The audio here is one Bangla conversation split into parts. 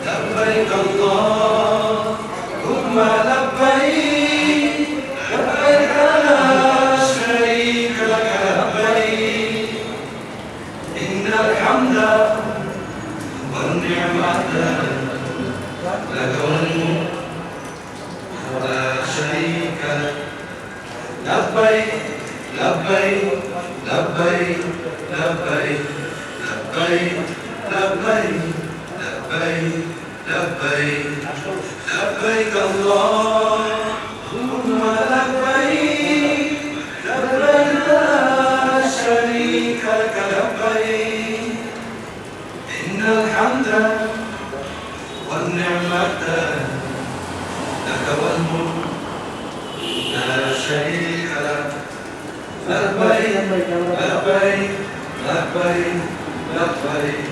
لبيك اللهم لبيك لبيك لا شريك لك لبيك إن الحمد والنعمة لك والملك لا شريك لك لبيك لبيك لبيك لبيك لبيك لبيك لبيك لبيك لبيك اللهم لبيك لبيك لا شريك لك لبيك إن الحمد والنعمة لك والملك لا شريك لك لبيك لبيك لبيك لبيك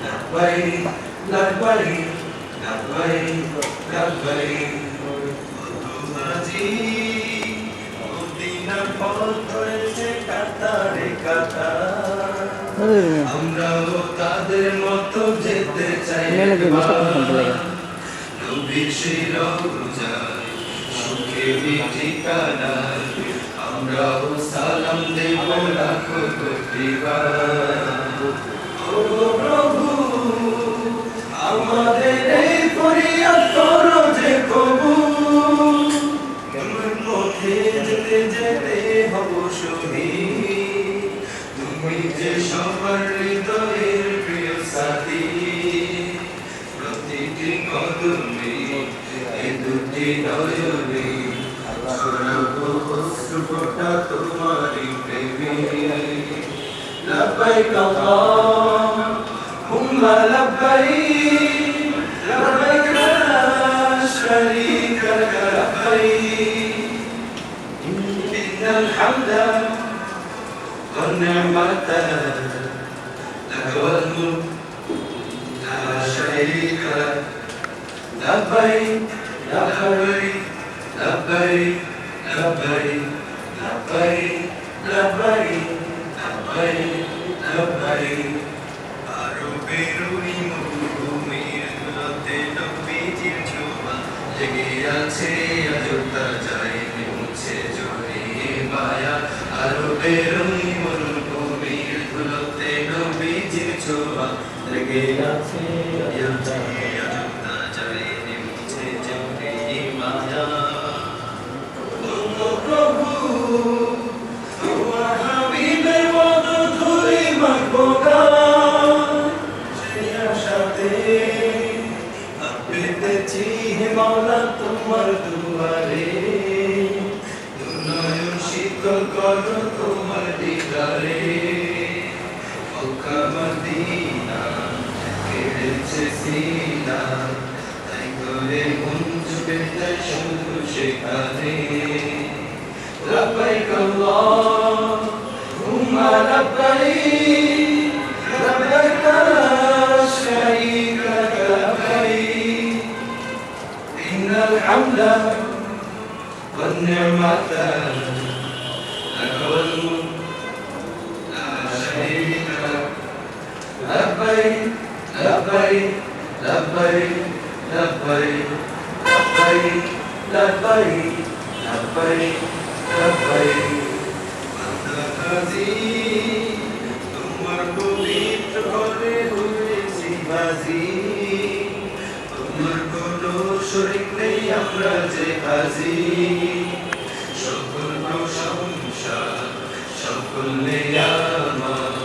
لبيك لبيك لبيك لبيك মদিনার পথ ধরেছে কাতারে কাতার আমরাও তাদের মতো যেতে চাই নবীর সেই রওজায় সুখেরই ঠিকানা আমরাও সালাম দেব লাখো কোটিবার ও প্রভু আমাদের এই ফরিয়াদ করো যে কবুল তোমার পথে যেতে যেতে হব শহীদ তুমি যে সবার হৃদয়ের প্রিয় সাথী প্রতিটি কদমে এই দুটি নয়নে ছড়াবো অশ্রুফোঁটা তোমারই প্রেমে لبيك اللهم لبيك لبيك لا شريك لك لبيك إن الحمد والنعمة لك والملك لا شريك لك لبيك لبيك لبيك لبيك لبيك لبيك আরবেরই মরুভূমির ধুলোতে নবীজির ছোঁয়া লেগে আছে আজও তা যায়নি মুছে জড়িয়ে মায়া আরবেরই মরুভূমির ধুলোতে নবীজির ছোঁয়া লেগে আছে আজও তা যায়নি মুছে জড়িয়ে মায়া প্রভু মাওলা তোমার দুয়ারে নয়ন শীতল করো তোমার দিদারে মক্কা মদিনা কেড়েছে সিনা তাই করে মন জুড়ে যায় শুধু সেখানে লব্বাইক আল্লাহুম্মা লব্বাইক লব্বাইক লা শারীকা লাক লব্বাইক إن الحمد والنعمة لك والملك لا شريك لك لبيك لبيك لبيك لبيك لبيك لبيك لبيك لبيك তোমার পবিত্র ঘরে হয়েছি বাজি তোমার কোনো শরীক নেই আমরা যে হাজি সকল প্রশংসা সকল নিয়ামত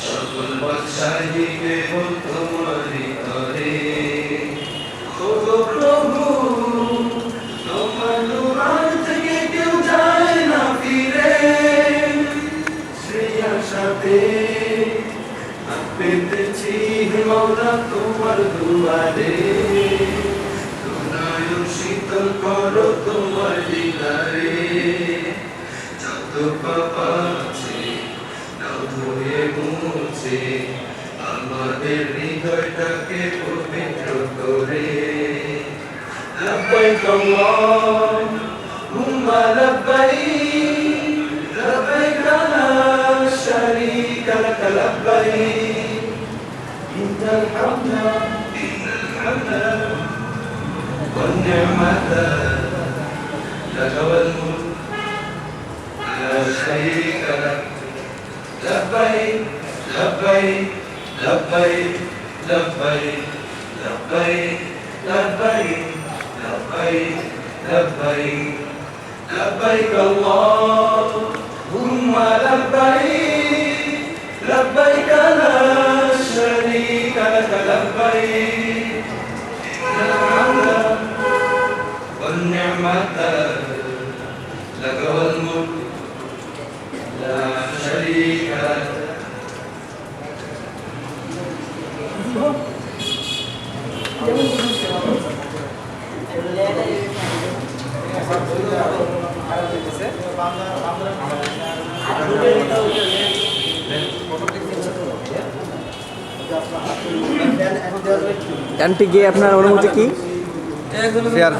সকল বাদশাহী কেবল তোমারই তরে ও প্রভু তোমার দুয়ারে, নয়ন শীতল করো তোমার দিদারে। যত পাপ আছে নাও ধুয়ে মুছে, আমাদের হৃদয়টাকে পবিত্র করে। লব্বাইক আল্লাহুম্মা লব্বাইক, লব্বাইক লা শারীকা লাক লব্বাইক, ইন্নাল হামদা ওয়ান নি'মাতা লাক ওয়াল মুলক লা শারীকা লাক। লব্বাইক লব্বাইক লব্বাইক লব্বাইক লব্বাইক লব্বাইক লব্বাইক লব্বাইক লব্বাইক আল্লাহুম্মা লব্বাইক, লব্বাইক লা শারীকা লাক লব্বাইক, ইন্নাল হামদা ওয়ান নি'মাতা লাক ওয়াল মুলক লা শারীকা লাক। গানটি গিয়ে আপনার অনুভূতি কি? ফেয়ার।